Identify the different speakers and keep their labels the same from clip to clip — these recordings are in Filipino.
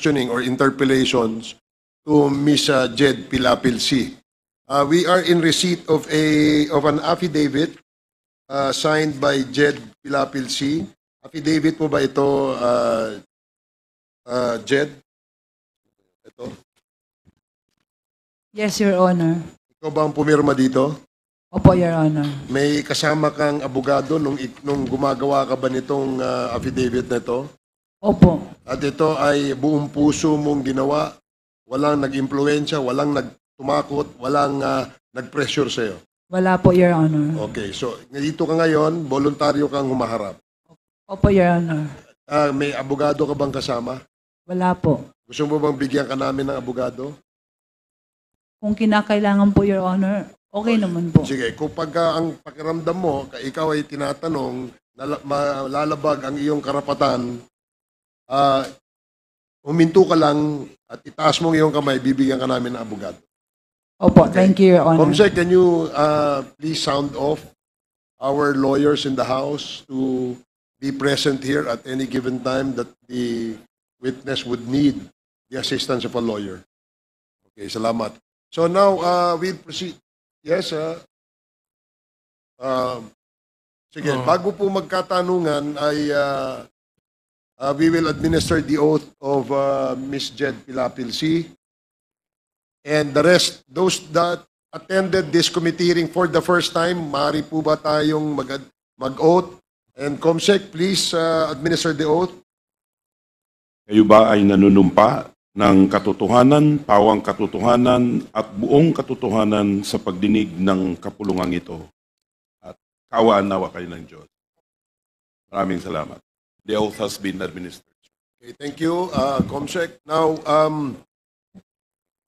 Speaker 1: questioning or interpellations to Ms. Jed Pilapil-C. We are in receipt of an affidavit signed by Jed Pilapil-C. Affidavit mo ba ito, Jed? Ito?
Speaker 2: Yes, Your Honor.
Speaker 1: Ikaw ba ang pumirma dito?
Speaker 2: Opo, Your Honor.
Speaker 1: May kasama kang abogado nung gumagawa ka ba nitong affidavit na ito?
Speaker 2: Opo.
Speaker 1: At ito ay buong puso mong ginawa? Walang nag-impluensya, walang nagtumakot, walang nag-pressure sa'yo?
Speaker 2: Wala po, Your Honor.
Speaker 1: Okay, so dito ka ngayon, voluntaryo kang humaharap.
Speaker 2: Opo, Your Honor.
Speaker 1: May abogado ka bang kasama?
Speaker 2: Wala po.
Speaker 1: Gusto mo bang bigyan ka namin ng abogado?
Speaker 2: Kung kinakailangan po, Your Honor, okay naman po.
Speaker 1: Sige, kung ang pakiramdam mo, ikaw ay tinatanong, malalabag ang iyong karapatan, huminto ka lang at itaas mo ang iyong kamay, bibigyan ka namin ng abogado.
Speaker 2: Opo, okay. Thank you, Your Honor.
Speaker 1: Comsec, can you please sound off our lawyers in the House to be present here at any given time that the witness would need the assistance of a lawyer? Okay, salamat. So now, we'll proceed. Yes, sige, bago po magkatanungan ay we will administer the oath of Ms. Jed Pilapil-C. And the rest, those that attended this committee hearing for the first time, maaari po ba tayong mag-oath? And Comsec, please administer the oath.
Speaker 3: Kayo ba ay nanunumpa ng katotohanan, pawang katotohanan at buong katotohanan sa pagdinig ng kapulungang ito? At kawaan nawa kayo ng Diyos. Maraming salamat. The oath has been administered.
Speaker 1: Okay, thank you, Comsec. Now,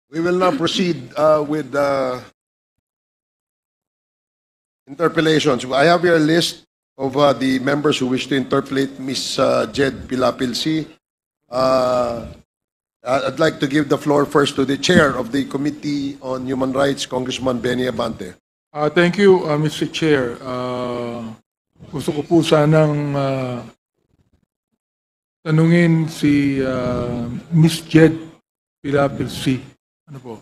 Speaker 1: we will now proceed with interpellations. I have here a list of the members who wish to interpellate Ms. Jed Pilapil-C. I'd like to give the floor first to the chair of the Committee on Human Rights, Congressman Benny Abante.
Speaker 4: Thank you, Mr. Chair. Gusto ko po sanang tanungin si Ms. Jed Pilapil-C. Ano po?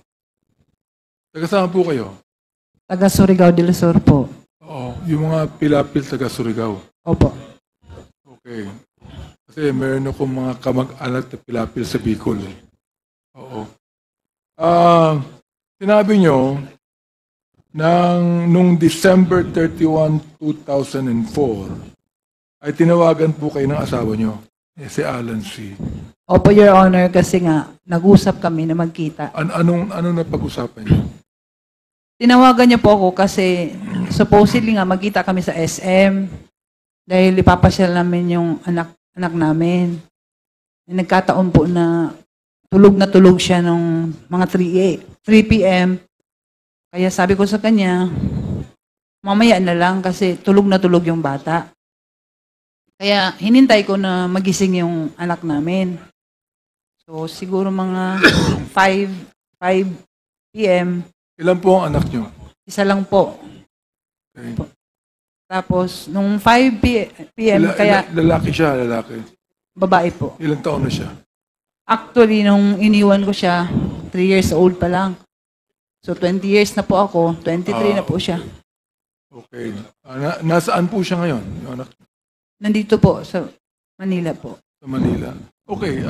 Speaker 4: Taga saan po kayo?
Speaker 2: Taga Surigao del Sur po.
Speaker 4: Oo, yung mga Pilapil taga Surigao.
Speaker 2: Opo.
Speaker 4: Okay. Kasi meron akong mga kamag-anak na Pilapil sa Bicol. Oo. Sinabi nyo, nung December 31, 2004, ay tinawagan po kayo ng asawa nyo, si Alan C.
Speaker 2: Opo, Your Honor, kasi nga, nag-usap kami na magkita.
Speaker 4: Anong napag-usapan nyo?
Speaker 2: Tinawagan niya po ako kasi supposedly nga magkita kami sa SM dahil ipapasyal namin yung anak namin. Nagkataon po na tulog siya nung mga 3 p.m. Kaya sabi ko sa kanya, mamaya na lang kasi tulog yung bata. Kaya hinintay ko na magising yung anak namin. So siguro mga 5 p.m.
Speaker 4: Ilan po ang anak nyo?
Speaker 2: Isa lang po.
Speaker 4: Okay.
Speaker 2: Tapos, nung 5 p.m. kaya...
Speaker 4: Lalaki siya, lalaki.
Speaker 2: Babae po.
Speaker 4: Ilang taon na siya?
Speaker 2: Actually, nung iniwan ko siya, 3 years old pa lang. So, 20 years na po ako. 23 na po siya.
Speaker 4: Okay. Nasaan po siya ngayon? Yung anak?
Speaker 2: Nandito po, sa Manila po.
Speaker 4: Sa Manila. Okay.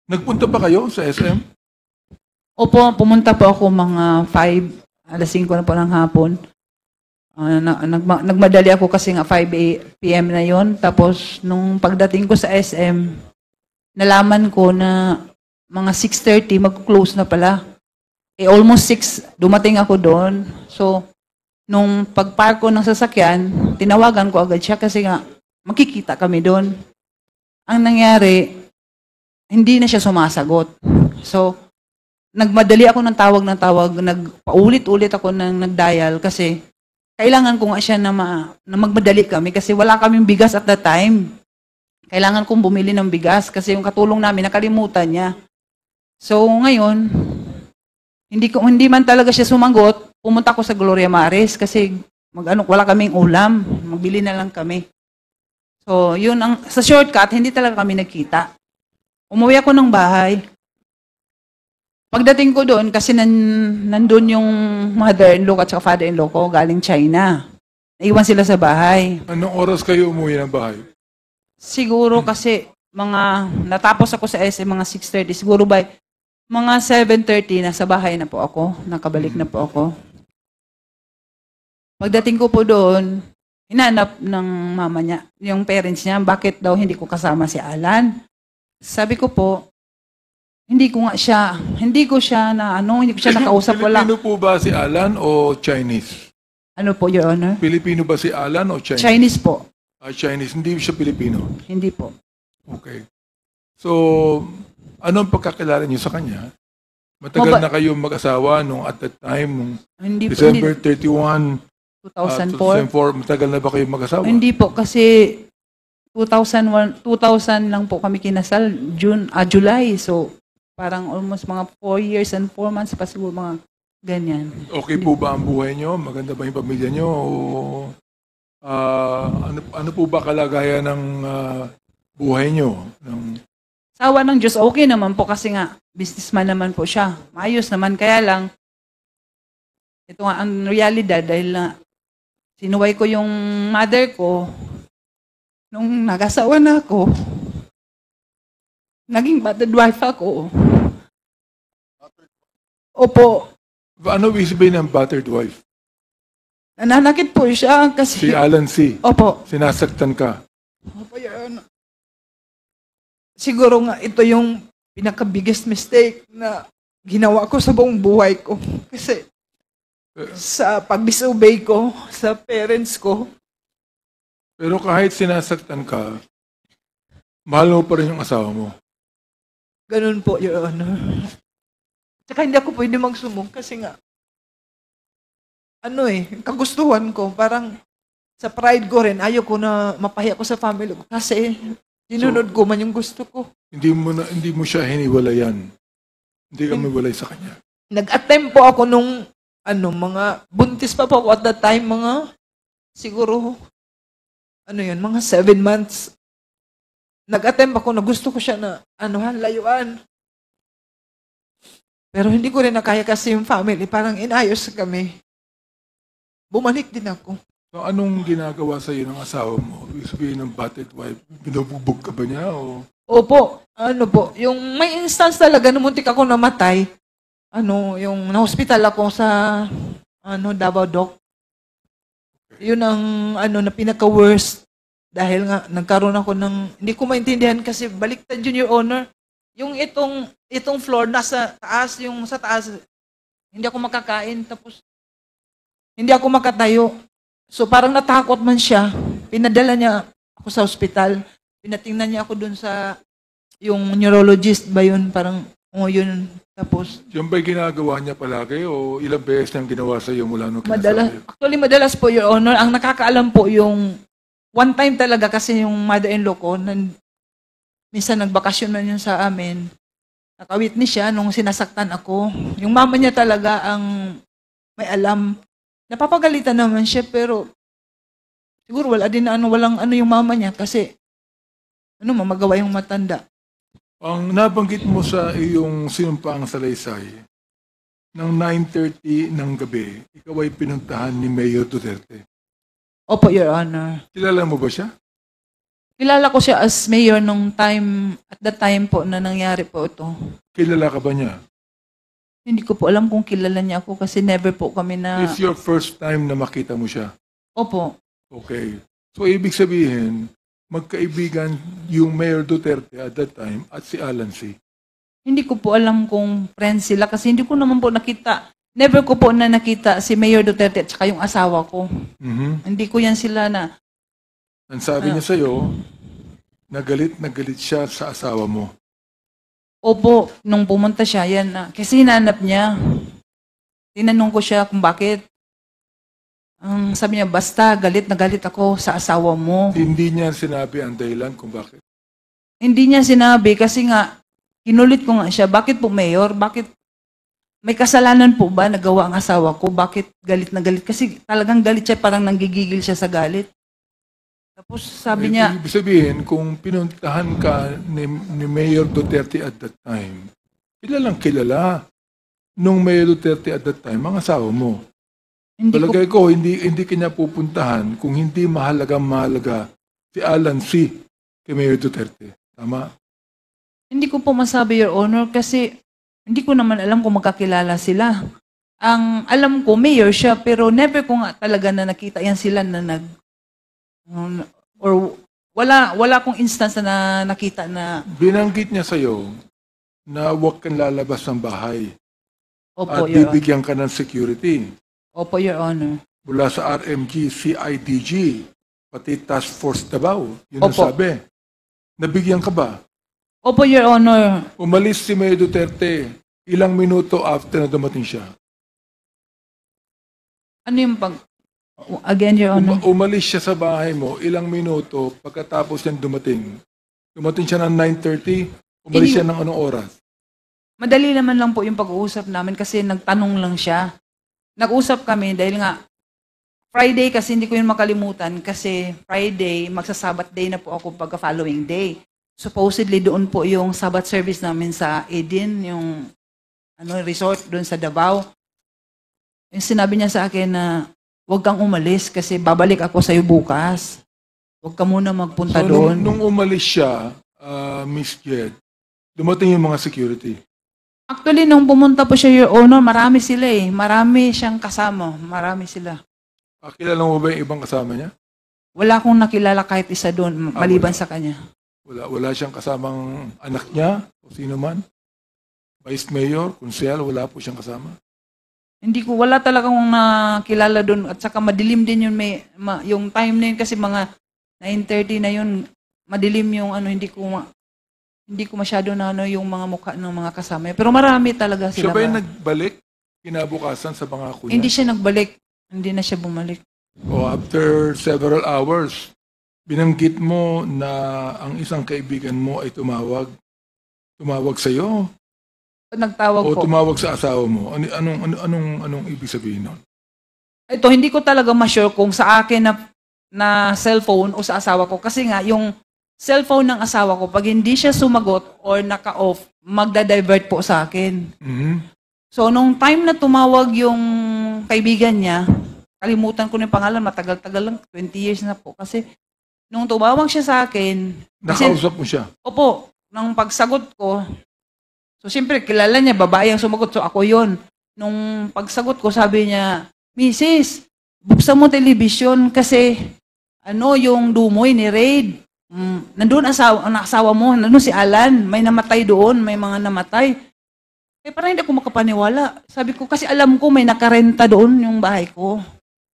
Speaker 4: Nagpunta ba kayo sa SM?
Speaker 2: Opo, pumunta po ako mga alas 5 na po ng hapon. Nagmadali ako kasi nga 5 p.m. na yon. Tapos, nung pagdating ko sa SM, nalaman ko na mga 6:30 mag-close na pala. Almost 6, dumating ako doon. So, nung pag-park ko ng sasakyan, tinawagan ko agad siya kasi nga, makikita kami doon. Ang nangyari, hindi na siya sumasagot. So, nagmadali ako ng tawag, nagpaulit-ulit ako ng nag-dial kasi kailangan ko nga siya na magmadali kami kasi wala kaming bigas at that time. Kailangan kong bumili ng bigas kasi yung katulong namin nakalimutan niya. So ngayon, hindi man talaga siya sumagot, pumunta ko sa Gloria Maris kasi wala kaming ulam, magbili na lang kami. So yun sa shortcut, hindi talaga kami nagkita. Umuwi ako ng bahay. Pagdating ko doon, kasi nandun yung mother-in-law at saka father-in-law ko galing China. Naiwan sila sa bahay.
Speaker 4: Anong oras kayo umuwi ng bahay?
Speaker 2: Siguro kasi natapos ako sa SM mga 6:30. Siguro by mga 7:30 nasa bahay na po ako. Nakabalik na po ako. Pagdating ko po doon, hinanap ng mama niya, yung parents niya, bakit daw hindi ko kasama si Alan. Sabi ko po, hindi ko siya nakausap, wala.
Speaker 4: Pilipino po ba si Alan o Chinese?
Speaker 2: Ano po, Your Honor?
Speaker 4: Pilipino ba si Alan o Chinese?
Speaker 2: Chinese po.
Speaker 4: Chinese, hindi siya Pilipino.
Speaker 2: Hindi po.
Speaker 4: Okay. So, anong pagkakilala niyo sa kanya? Matagal na kayo mag-asawa nung at that time, nung
Speaker 2: Hindi po.
Speaker 4: December 31,
Speaker 2: 2004.
Speaker 4: 2004, matagal na ba kayo mag-asawa?
Speaker 2: Hindi po kasi 2000 lang po kami kinasal, July. So, parang almost mga 4 years and 4 months pa siguro, mga ganyan.
Speaker 4: Okay po ba ang buhay niyo? Maganda ba yung pamilya niyo? O ano po ba kalagayan ng buhay niyo?
Speaker 2: Sawa ng Diyos, okay naman po kasi nga, businessman naman po siya. Maayos naman, kaya lang, ito nga ang realidad dahil sinuway ko yung mother ko, nung nag-asawa na ako, naging battered wife ako. Opo,
Speaker 4: Ano ibig sabihin ng battered wife?
Speaker 2: nananakit po siya kasi...
Speaker 4: Si Alan C.
Speaker 2: Opo.
Speaker 4: Sinasaktan ka.
Speaker 2: Opo, Your Honor. Siguro nga ito yung pinaka-biggest mistake na ginawa ko sa buong buhay ko. Kasi sa pag-disobey ko sa parents ko,
Speaker 4: Pero kahit sinasaktan ka, mahal mo pa rin yung asawa mo.
Speaker 2: ganun po, Your Honor. Tsaka hindi ako pwede magsumbong kasi nga, kagustuhan ko, parang sa pride ko rin, ayaw ko na mapahiya ko sa family ko kasi sinunod ko man yung gusto ko.
Speaker 4: Hindi mo siya hiniwalayan. Hindi ka mawalay sa kanya.
Speaker 2: Nag-attempt po ako nung, mga buntis pa po ako at that time, siguro, mga 7 months. Nag-attempt ako na gusto ko siya na, layuan. Pero hindi ko rin nakaya kasi yung family, parang inayos kami. Bumalik din ako.
Speaker 4: So, anong ginagawa sa iyo ng asawa mo? Ibig sabihin ng battered wife, binubugbog ka ba niya? O?
Speaker 2: Opo, yung may instance talaga, namuntik ako namatay, yung na-hospital ako sa, Davao Doc. Yun ang, na pinaka-worst. Dahil nga, nagkaroon ako ng, hindi ko maintindihan kasi baliktad yun, Your Honor. Yung itong floor, nasa taas, yung sa taas, hindi ako makakain, tapos, hindi ako makatayo. So, parang natakot man siya. Pinadala niya ako sa ospital. Pinatingnan niya ako dun sa, yung neurologist ba yun? Parang, yun. Tapos,
Speaker 4: Yung ba'y ginagawa niya palagi o ilang beses niyang ginawa sa iyo mula nung
Speaker 2: madalas,
Speaker 4: kinasal?
Speaker 2: actually, madalas po, Your Honor, ang nakakaalam po yung, one time talaga kasi yung mother-in-law ko, minsan nagbakasyon man yun sa amin, nakawitness siya nung sinasaktan ako. Yung mama niya talaga ang may alam. Napapagalitan naman siya, pero siguro walang yung mama niya kasi mamagawa yung matanda.
Speaker 4: Ang nabanggit mo sa iyong sinumpaang salaysay, ng 9:30 ng gabi, ikaw ay pinuntahan ni Mayor Duterte.
Speaker 2: Opo, Your Honor.
Speaker 4: Kilala mo ba siya?
Speaker 2: Kilala ko siya as mayor at that time po na nangyari po ito.
Speaker 4: Kilala ka ba niya?
Speaker 2: Hindi ko po alam kung kilala niya ako kasi never po kami na...
Speaker 4: It's your first time na makita mo siya.
Speaker 2: Opo.
Speaker 4: Okay. So, ibig sabihin, magkaibigan yung Mayor Duterte at that time at si Alan C.
Speaker 2: Hindi ko po alam kung friends sila kasi hindi ko naman po nakita. Never ko po na nakita si Mayor Duterte at saka yung asawa ko. Hindi ko yan sila na...
Speaker 4: Ang sabi niya sa'yo, na galit siya sa asawa mo.
Speaker 2: Opo, nung pumunta siya, yan na. Kasi hinanap niya. Tinanong ko siya kung bakit. Ang sabi niya, basta galit na galit ako sa asawa mo.
Speaker 4: Hindi niya sinabi ang dahilan kung bakit.
Speaker 2: Hindi niya sinabi kasi nga, kinulit ko nga siya, bakit po Mayor? Bakit may kasalanan po ba nagawa ang asawa ko? Bakit galit na galit? Kasi talagang galit siya, parang nanggigigil siya sa galit. Tapos sabi niya,
Speaker 4: Ibig sabihin, kung pinuntahan ka ni Mayor Duterte at that time, kilalang kilala nung Mayor Duterte at that time, mga asawa mo.
Speaker 2: hindi ko,
Speaker 4: Palagay ko, hindi kanya pupuntahan kung hindi mahalaga si Alan C. kay Mayor Duterte. Tama?
Speaker 2: hindi ko po masabi, Your Honor, kasi hindi ko naman alam kung magkakilala sila. Ang alam ko, mayor siya, pero never ko nga talaga na nakita yan sila na or wala akong instance na nakita na,
Speaker 4: Binanggit niya sa'yo na huwag kang lalabas ng bahay
Speaker 2: opo,
Speaker 4: at
Speaker 2: Your Honor.
Speaker 4: bibigyan ka ng security
Speaker 2: Opo, Your Honor.
Speaker 4: mula sa RMG, CIDG, pati Task Force Davao. Yun ang
Speaker 2: Opo.
Speaker 4: sabi. Nabigyan ka ba?
Speaker 2: Opo, Your Honor.
Speaker 4: Umalis si Mayor Duterte ilang minuto after na dumating siya.
Speaker 2: Ano yung again, Your Honor?
Speaker 4: Umalis siya sa bahay mo ilang minuto pagkatapos niyan dumating. Dumating siya ng 9:30, umalis siya ng anong oras?
Speaker 2: Madali naman lang po yung pag-uusap namin kasi nagtanong lang siya. Nag-usap kami dahil nga Friday kasi hindi ko yun makalimutan kasi Friday, magsa-Sabbath day na po ako pagka following day. Supposedly doon po yung Sabbath service namin sa Eden, yung resort doon sa Davao. Yung sinabi niya sa akin na huwag kang umalis kasi babalik ako sa'yo bukas. Huwag ka muna magpunta
Speaker 4: So,
Speaker 2: doon.
Speaker 4: nung umalis siya, Miss Jed, dumating yung mga security.
Speaker 2: Actually, nung pumunta po siya, Your Honor, marami sila eh. Marami siyang kasama. Marami sila.
Speaker 4: Kilala mo ba yung ibang kasama niya?
Speaker 2: Wala akong nakilala kahit isa doon, maliban
Speaker 4: wala.
Speaker 2: sa kanya.
Speaker 4: Wala siyang kasamang anak niya o sino man? Vice Mayor, Kunsel, wala po siyang kasama.
Speaker 2: Hindi ko, wala talagang nakilala doon. At saka madilim din yun, yung time na yun kasi mga 9:30 na yun, madilim yung hindi ko masyado na yung mga mukha ng mga kasama. Pero marami talaga
Speaker 4: Siya
Speaker 2: sila.
Speaker 4: ba yung nagbalik kinabukasan sa pangako niya?
Speaker 2: Hindi siya nagbalik. Hindi na siya bumalik.
Speaker 4: O after several hours, binanggit mo na ang isang kaibigan mo ay tumawag sa iyo
Speaker 2: Nagtawag
Speaker 4: o
Speaker 2: po.
Speaker 4: tumawag sa asawa mo. Anong ibig sabihin nun?
Speaker 2: Ito, hindi ko talaga ma-sure kung sa akin na cellphone o sa asawa ko. Kasi nga, yung cellphone ng asawa ko, pag hindi siya sumagot or naka-off, magda-divert po sa akin.
Speaker 4: Mhm.
Speaker 2: So, nung time na tumawag yung kaibigan niya, kalimutan ko na yung pangalan, matagal-tagal lang, 20 years na po. Kasi, nung tumawag siya sa akin,
Speaker 4: Nakausap mo siya.
Speaker 2: opo, nang pagsagot ko, so, siyempre, kilala niya, babae ang sumagot, so ako yon. Nung pagsagot ko, sabi niya, Mrs., buksan mo television kasi, yung Dumoy ni Raid, nandun asawa mo, nandun si Alan, may namatay doon, may mga namatay. Parang hindi ako makapaniwala. Sabi ko, kasi alam ko may nakarenta doon yung bahay ko.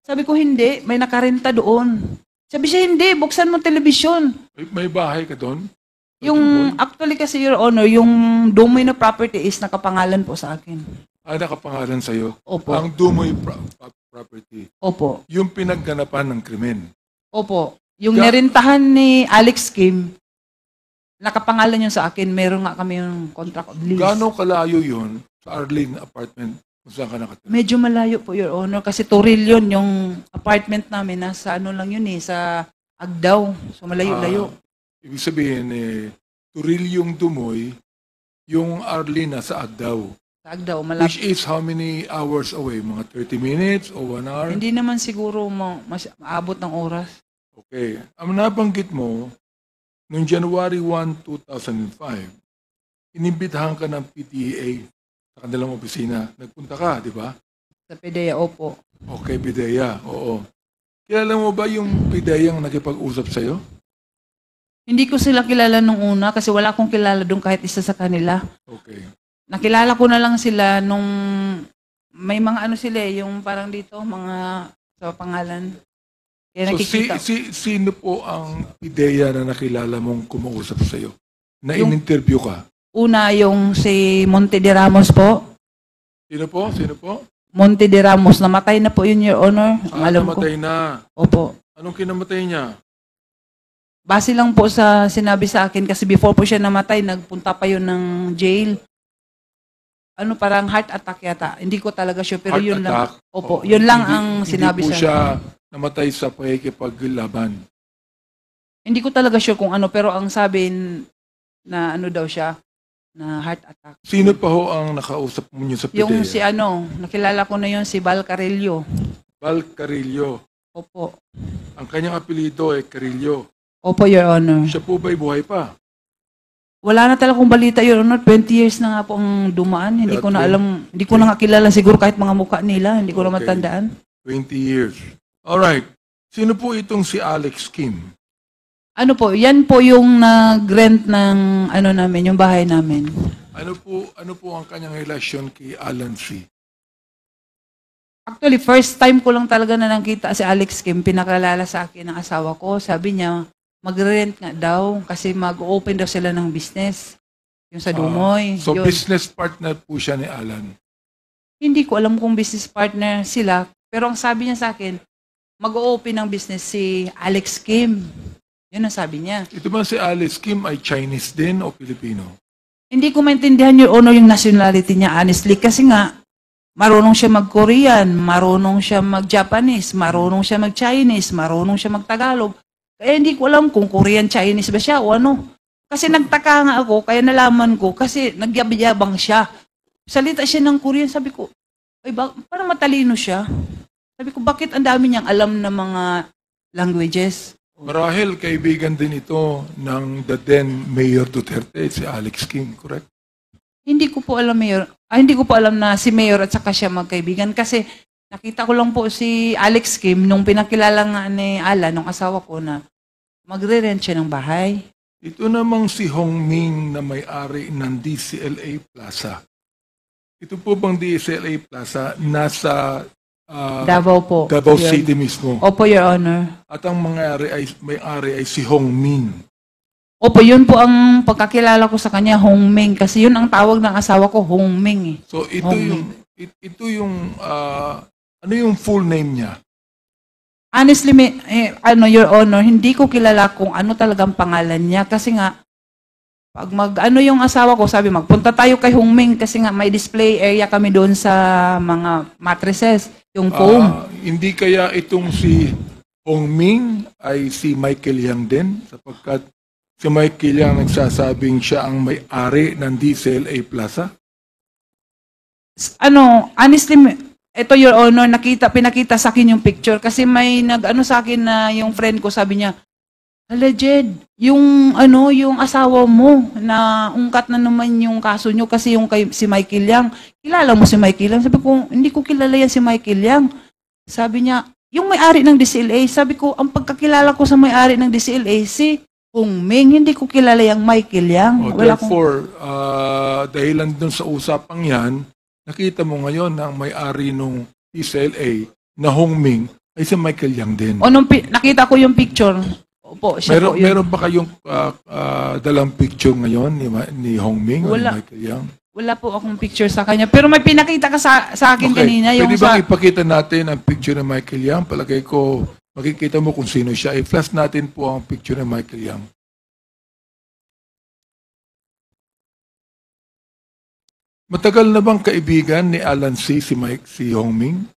Speaker 2: Sabi ko, hindi, may nakarenta doon. Sabi siya, hindi, buksan mo television.
Speaker 4: May bahay ka doon?
Speaker 2: Yung, actually kasi, Your Honor, yung domain na property is nakapangalan po sa akin.
Speaker 4: Nakapangalan sa'yo.
Speaker 2: Opo.
Speaker 4: Ang Dumoy property.
Speaker 2: Opo.
Speaker 4: Yung pinagganapan ng krimen.
Speaker 2: Opo. Yung nirentahan ni Alex Kim, nakapangalan yun sa akin. Meron nga kami yung contract of lease.
Speaker 4: Gaano kalayo yun sa Arlene apartment kung saan ka nakatira?
Speaker 2: Medyo malayo po, Your Honor, kasi Toril yun, yung apartment namin, nasa lang yun sa Agdao. So, malayo-layo.
Speaker 4: Ibig sabihin, Turil yung Dumoy, yung Arlene sa Agdao.
Speaker 2: Sa Agdao, malapit.
Speaker 4: Which is how many hours away? Mga 30 minutes o 1 hour?
Speaker 2: Hindi naman siguro maabot ng oras.
Speaker 4: Okay. Ang nabanggit mo, noong January 1, 2005, inimbitahan ka ng PTA sa kanilang opisina. Nagpunta ka, di ba?
Speaker 2: Sa PDEA, opo.
Speaker 4: Okay, PDEA. Oo. Kilala mo ba yung PDEA ang nakipag-usap sa'yo?
Speaker 2: Hindi ko sila kilala nung una kasi wala akong kilala doon kahit isa sa kanila.
Speaker 4: Okay.
Speaker 2: Nakilala ko na lang sila nung may mga sila yung parang dito, mga sa pangalan. Kaya
Speaker 4: So,
Speaker 2: nakikita.
Speaker 4: sino po ang PDEA na nakilala mong kumausap sa'yo? Na
Speaker 2: Yung-
Speaker 4: in-interview ka?
Speaker 2: Una, yung si Monte de Ramos po.
Speaker 4: Sino po? Sino po?
Speaker 2: Monte de Ramos, namatay na po yun, Your Honor. Ang alam ko.
Speaker 4: Namatay na.
Speaker 2: Opo.
Speaker 4: Anong kinamatay niya?
Speaker 2: Base lang po sa sinabi sa akin kasi before po siya namatay, nagpunta pa yun ng jail. Parang heart attack yata. Hindi ko talaga sure, pero
Speaker 4: Heart
Speaker 2: yun
Speaker 4: attack?
Speaker 2: lang. Opo,
Speaker 4: Oo.
Speaker 2: yun lang
Speaker 4: Hindi-
Speaker 2: ang sinabi
Speaker 4: Hindi po
Speaker 2: sa
Speaker 4: siya namatay sa pakikipaglaban.
Speaker 2: Hindi ko talaga sure kung ano, pero ang sabi na ano daw siya, na heart attack.
Speaker 4: Sino pa ho ang nakausap mo niyo sa PIDEA?
Speaker 2: Yung si ano, nakilala ko na yun, si Val Carillo.
Speaker 4: Val Carillo.
Speaker 2: Opo.
Speaker 4: Ang kanyang apelido ay Carillo.
Speaker 2: Opo, Your Honor.
Speaker 4: Siya po ba'y buhay pa?
Speaker 2: Wala na talaga akong balita, Your Honor. 20 years na nga po ang dumaan. Hindi ko na alam, hindi ko na kakilala siguro kahit mga mukha nila. Hindi ko na
Speaker 4: Okay.
Speaker 2: matandaan.
Speaker 4: 20 years. Alright. Sino po itong si Alex Kim?
Speaker 2: Ano po, yan po yung nag-rent ng ano namin, yung bahay namin.
Speaker 4: Ano po ang kanyang relasyon kay Alan C?
Speaker 2: Actually, first time ko lang talaga na nakita si Alex Kim, pinakalala sa akin ng asawa ko. Sabi niya, mag-rent nga daw kasi mag-open daw sila ng business. Yung sa Dumoy.
Speaker 4: So
Speaker 2: Yun.
Speaker 4: business partner po siya ni Alan.
Speaker 2: Hindi ko alam kung business partner sila, pero ang sabi niya sa akin, mag-open ng business si Alex Kim. Yun ang sabi niya.
Speaker 4: Ito ba si Alex Kim ay Chinese din o Filipino?
Speaker 2: Hindi ko maintindihan, Your Honor, yung nationality niya, honestly, kasi nga, marunong siya mag-Korean, marunong siya mag-Japanese, marunong siya mag-Chinese, marunong siya mag-Tagalog. Kaya hindi ko alam kung Korean, Chinese ba siya o ano. Kasi nagtaka nga ako, kaya nalaman ko, kasi nagyabang siya. Salita siya ng Korean, sabi ko, ay, parang matalino siya. Sabi ko, bakit ang dami niyang alam na mga languages?
Speaker 4: Marahil kaibigan din ito ng the then Mayor Duterte, si Alex Kim, correct?
Speaker 2: Hindi ko po alam, Mayor. Hindi ko po alam na si Mayor at saka siya magkaibigan kasi nakita ko lang po si Alex Kim nung pinakilala nga ni Alan, nung asawa ko, na magre-rent siya ng bahay.
Speaker 4: Ito namang si Hong Ming na may-ari ng DCLA Plaza. Ito po bang DCLA Plaza nasa
Speaker 2: Davao po.
Speaker 4: Davao
Speaker 2: Your-
Speaker 4: City mismo?
Speaker 2: Opo, Your Honor.
Speaker 4: At ang may-ari ay si Hong Ming.
Speaker 2: Opo, yun po ang pagkakilala ko sa kanya, Hong Ming. Kasi yun ang tawag ng asawa ko, Hong Ming.
Speaker 4: So ito
Speaker 2: Hong
Speaker 4: yung ano yung full name niya?
Speaker 2: Honestly, Your Honor, hindi ko kilala kung ano talagang pangalan niya. Kasi nga, pag yung asawa ko, sabi, magpunta tayo kay Hong Ming kasi nga may display area kami doon sa mga mattresses, yung foam.
Speaker 4: Hindi kaya itong si Hong Ming ay si Michael Yang din sapagkat si Michael Yang nagsasabing siya ang may-ari ng DCLA Plaza?
Speaker 2: Honestly, ito, Your Honor, pinakita sa akin yung picture kasi may sa akin na yung friend ko, sabi niya, alleged, yung asawa mo na ungkat na naman yung kaso nyo kasi si Michael Yang. Kilala mo si Michael Yang? Sabi ko, hindi ko kilala yan si Michael Yang. Sabi niya, yung may-ari ng DCLA. Sabi ko, ang pagkakilala ko sa may-ari ng DCLA, si Hong Ming, hindi ko kilala yung Michael Yang.
Speaker 4: Therefore, dahilan dun sa usapang yan, nakita mo ngayon na ang may-ari ng DCLA na Hong Ming ay si Michael Yang din.
Speaker 2: Nakita ko yung picture. Opo, siya po yun.
Speaker 4: Meron ba kayong dalang picture ngayon ni Hong Ming o ni
Speaker 2: Wala.
Speaker 4: Michael Yang?
Speaker 2: Wala po akong picture sa kanya. Pero may pinakita ka sa akin kanina. Yung
Speaker 4: Pwede bang ipakita natin ang picture ni Michael Yang? Palagay ko, makikita mo kung sino siya. I-flash natin po ang picture ni Michael Yang. Matagal na bang kaibigan ni Alan C. si Hong Ming?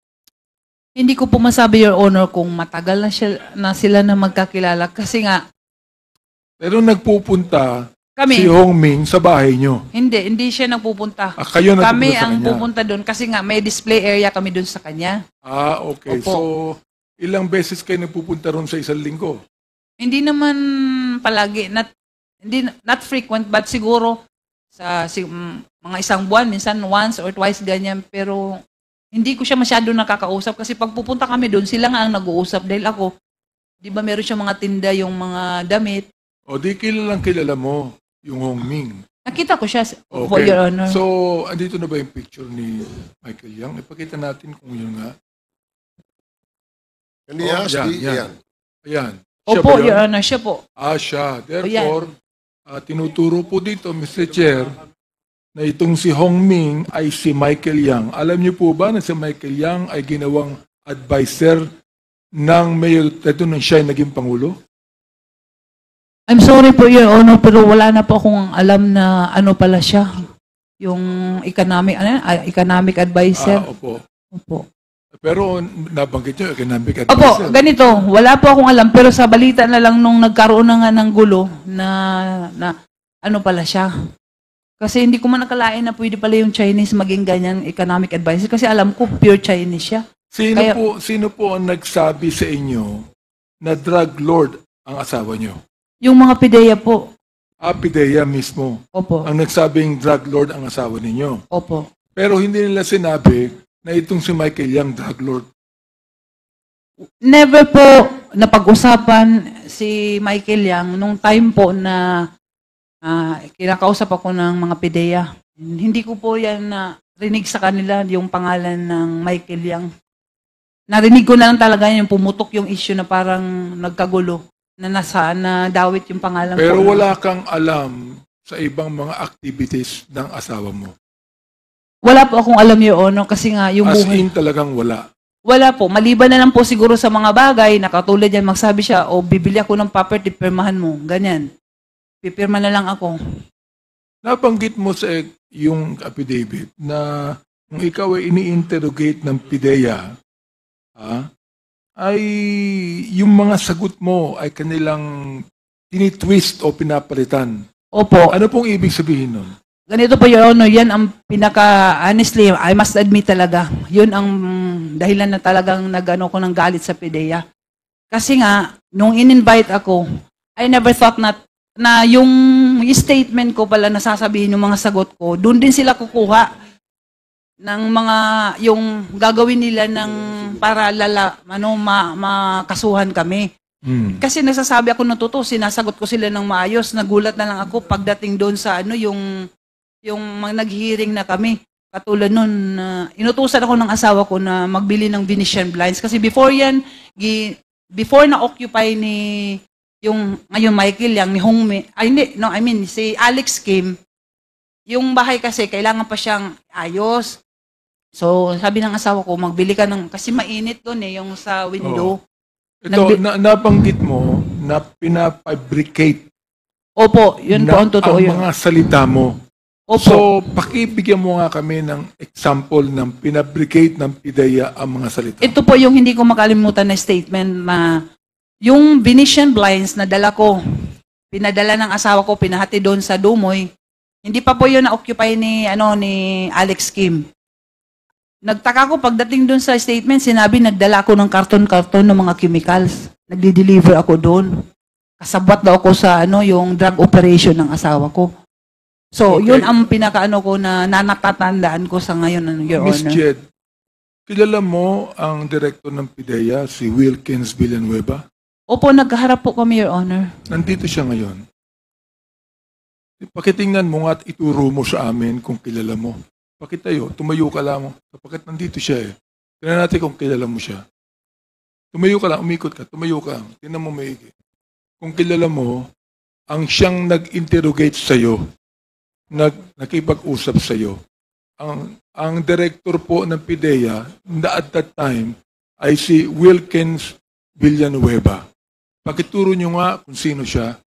Speaker 2: Hindi ko po masabi, Your Honor, kung matagal na sila na magkakilala. Kasi nga,
Speaker 4: Pero nagpupunta
Speaker 2: kami,
Speaker 4: si Hong Ming sa bahay nyo.
Speaker 2: hindi siya nagpupunta.
Speaker 4: Kayo nagpupunta
Speaker 2: Kami
Speaker 4: sa
Speaker 2: ang
Speaker 4: kanya?
Speaker 2: pupunta doon kasi nga may display area kami doon sa kanya.
Speaker 4: Okay.
Speaker 2: Opo.
Speaker 4: So, ilang beses kayo nagpupunta ron sa isang linggo?
Speaker 2: Hindi naman palagi, not frequent, but siguro sa mga isang buwan, minsan once or twice ganyan. Pero hindi ko siya masyado nakakausap kasi pag pupunta kami doon, sila nga ang nag-uusap. Dahil ako, di ba meron siya mga tinda, yung mga damit.
Speaker 4: O di kilala mo yung Hong Ming.
Speaker 2: Nakita ko siya, for
Speaker 4: Okay.
Speaker 2: Your Honor.
Speaker 4: So, andito na ba yung picture ni Michael Yang? Ipakita natin kung yun nga.
Speaker 1: Kanina,
Speaker 4: Yan. Ayan. Siya
Speaker 2: Opo,
Speaker 4: ba yun?
Speaker 2: Your Honor, siya po.
Speaker 4: Siya. Therefore, tinuturo po dito, Mr. Chair, na itong si Hong Ming ay si Michael Yang. Alam niyo po ba na si Michael Yang ay ginawang advisor ng Mayor Teto nang siya ay naging Pangulo?
Speaker 2: I'm sorry po, Your Honor, pero wala na po akong alam na ano pala siya. Yung economic advisor.
Speaker 4: Opo.
Speaker 2: Opo.
Speaker 4: Pero nabanggit nyo, economic
Speaker 2: Opo,
Speaker 4: advisor.
Speaker 2: ganito. Wala po akong alam, pero sa balita na lang nung nagkaroon na nga ng gulo na ano pala siya. Kasi hindi ko man nakalain na pwede pala yung Chinese maging ganyang economic advisor. Kasi alam ko, pure Chinese siya. Kaya-
Speaker 4: Sino po ang nagsabi sa inyo na drug lord ang asawa nyo?
Speaker 2: Yung mga pideya po.
Speaker 4: Pidea mismo
Speaker 2: Opo.
Speaker 4: ang nagsabing drug lord ang asawa ninyo.
Speaker 2: Opo.
Speaker 4: Pero hindi nila sinabi na itong si Michael Yang drug lord.
Speaker 2: Never po napag-usapan si Michael Yang nung time po na kinakausap ako ng mga pideya. Hindi ko po yan rinig sa kanila yung pangalan ng Michael Yang. Narinig ko na lang talaga yung pumutok yung issue na parang nagkagulo na dawit yung pangalan
Speaker 4: Pero
Speaker 2: ko.
Speaker 4: wala kang alam sa ibang mga activities ng asawa mo.
Speaker 2: Wala po akong alam yun, Honor, kasi nga yung
Speaker 4: As
Speaker 2: buhay.
Speaker 4: in talagang wala.
Speaker 2: Wala po. Maliban na lang po siguro sa mga bagay, nakatulad yan, magsabi siya, o bibili ako ng property, pirmahan mo. Ganyan. Pipirma na lang ako.
Speaker 4: Nabanggit mo sa yung affidavit na kung ikaw ay ini-interrogate ng PIDEA, ay yung mga sagot mo ay kanilang tinitwist o pinapalitan.
Speaker 2: Opo.
Speaker 4: Ano pong ibig sabihin nun?
Speaker 2: Ganito po, Your Honor, yan ang honestly, I must admit talaga, yun ang dahilan na talagang nag-ano ko ng galit sa PIDEA. Kasi nga, nung in-invite ako, I never thought na yung statement ko pala nasasabihin yung mga sagot ko, doon din sila kukuha ng mga, yung gagawin nila ng para makasuhan kami. Kasi nasasabi ako ng totoo, sinasagot ko sila ng maayos, nagulat na lang ako pagdating doon sa yung mga nag-hearing na kami. Katulad nun, inutusan ako ng asawa ko na magbili ng Venetian blinds. Kasi before yan, before na-occupy ni yung ngayon Michael Yang, ni Hongmi, si Alex Kim, yung bahay kasi kailangan pa siyang ayos. So, sabi ng asawa ko, magbili ka kasi mainit doon yung sa window.
Speaker 4: Ito, nabanggit mo na pinafabricate
Speaker 2: Opo, yun po ang totoo
Speaker 4: ang
Speaker 2: yun.
Speaker 4: mga salita mo.
Speaker 2: Opo.
Speaker 4: So, pakibigyan mo nga kami ng example ng pinabricate ng PIDEA ang mga salita.
Speaker 2: Ito po yung hindi ko makalimutan na statement na yung Venetian blinds na dala ko, pinadala ng asawa ko, pinahati doon sa Dumoy, hindi pa po yun na-occupy ni Alex Kim. Nagtaka ko pagdating doon sa statement, sinabi nagdala ako ng karton-karton ng mga chemicals. Nagdi-deliver ako doon. Kasabwat daw ako sa yung drug operation ng asawa ko. So,
Speaker 4: Okay.
Speaker 2: yun ang pinakaano ko na natatandaan ko sa ngayon, Your
Speaker 4: Miss
Speaker 2: Honor.
Speaker 4: Jed, kilala mo ang direktor ng PIDEA, si Wilkins Villanueva?
Speaker 2: Opo, nagkaharap po kami, Your Honor.
Speaker 4: Nandito siya ngayon. Pakitingnan mo nga at ituro mo sa amin kung kilala mo. Pakitayo, tumayo ka lang. Kapagkat nandito siya Tingnan natin kung kilala mo siya. Tumayo ka lang, umikot ka, tumayo ka. Tingnan mo maigi. Kung kilala mo, ang siyang nag-interrogate sa'yo, nakipag-usap sa'yo, ang director po ng PIDEA na at that time ay si Wilkins Villanueva. Pakituro nyo nga kung sino siya.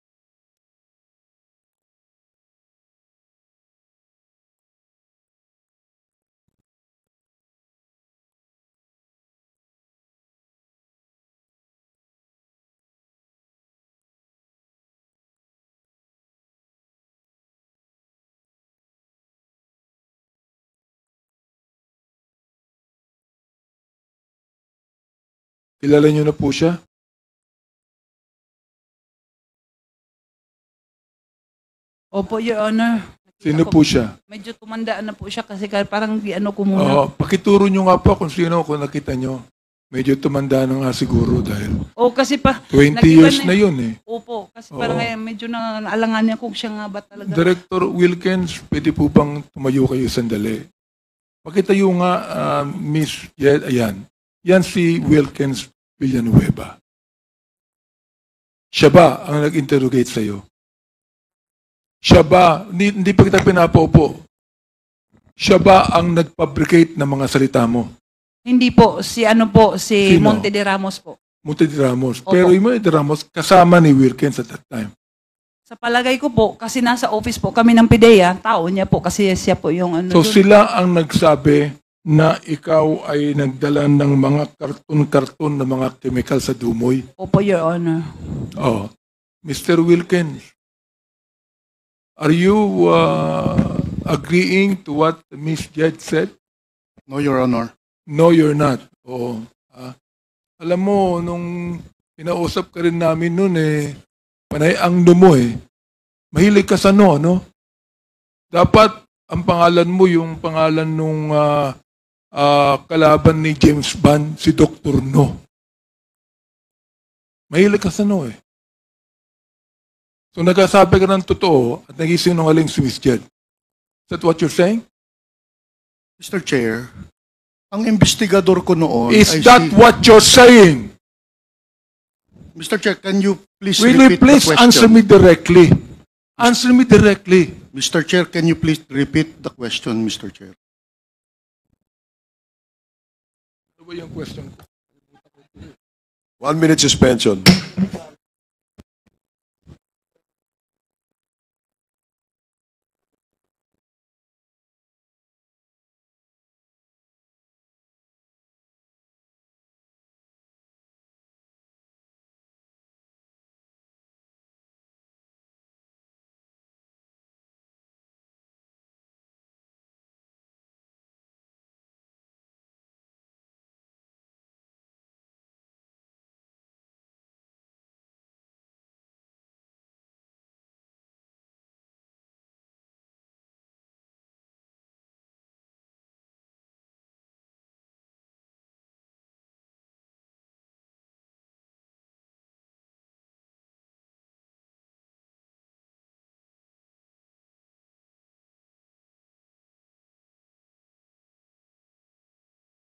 Speaker 4: Kilala nyo na po siya?
Speaker 2: Opo, Your Honor.
Speaker 4: Sino po siya?
Speaker 2: Medyo tumandaan na po siya kasi parang ko muna.
Speaker 4: Pakituro nyo nga po kung sino, kung nakita nyo. Medyo tumanda na nga siguro dahil
Speaker 2: Kasi
Speaker 4: 20
Speaker 2: nag-iba
Speaker 4: years na yun
Speaker 2: Opo, kasi parang medyo naalangan niya kung siya nga ba talaga.
Speaker 4: Director Wilkins, pwede po bang tumayo kayo sandali? Pakitayo nga, Miss Jed, ayan. Yan si Wilkins Villanueva. Siya ba ang nag-interrogate sa'yo? Siya ba, hindi pa kita pinapaupo, siya ba ang nag-fabricate ng mga salita mo?
Speaker 2: Hindi po, si
Speaker 4: Sino?
Speaker 2: Monte de Ramos po.
Speaker 4: Monte de Ramos.
Speaker 2: Opo.
Speaker 4: Pero yung Monte de Ramos, kasama ni Wilkins at that time.
Speaker 2: Sa palagay ko po, kasi nasa office po kami ng PIDEA, tao niya po kasi siya po yung
Speaker 4: So
Speaker 2: doon.
Speaker 4: sila ang nagsabi na ikaw ay nagdala ng mga karton-karton na mga chemical sa Dumoy?
Speaker 2: Opo, Your Honor.
Speaker 4: Oh, Mr. Wilkins, are you agreeing to what Ms. Jed said?
Speaker 5: No, Your Honor.
Speaker 4: No, you're not. Oo. Alam mo, nung kinausap ka rin namin noon panay ang mo Mahilig ka sa no? Dapat ang pangalan mo yung pangalan nung kalaban ni James Bond, si Dr. No. Mahilig ka sa no So nagsasabi ka ng totoo at nagisinungaling si Miss Jed. Is that what you're saying?
Speaker 5: Mr. Chair, ang investigador ko noon
Speaker 4: Is
Speaker 5: ay
Speaker 4: that what you're saying?
Speaker 5: Mr. Chair, can you please
Speaker 4: Will you
Speaker 5: repeat
Speaker 4: please
Speaker 5: the question?
Speaker 4: answer me directly? Answer me directly.
Speaker 5: Mr. Chair, can you please repeat the question, Mr. Chair?
Speaker 4: Ano ba yung question?
Speaker 1: 1 minute suspension.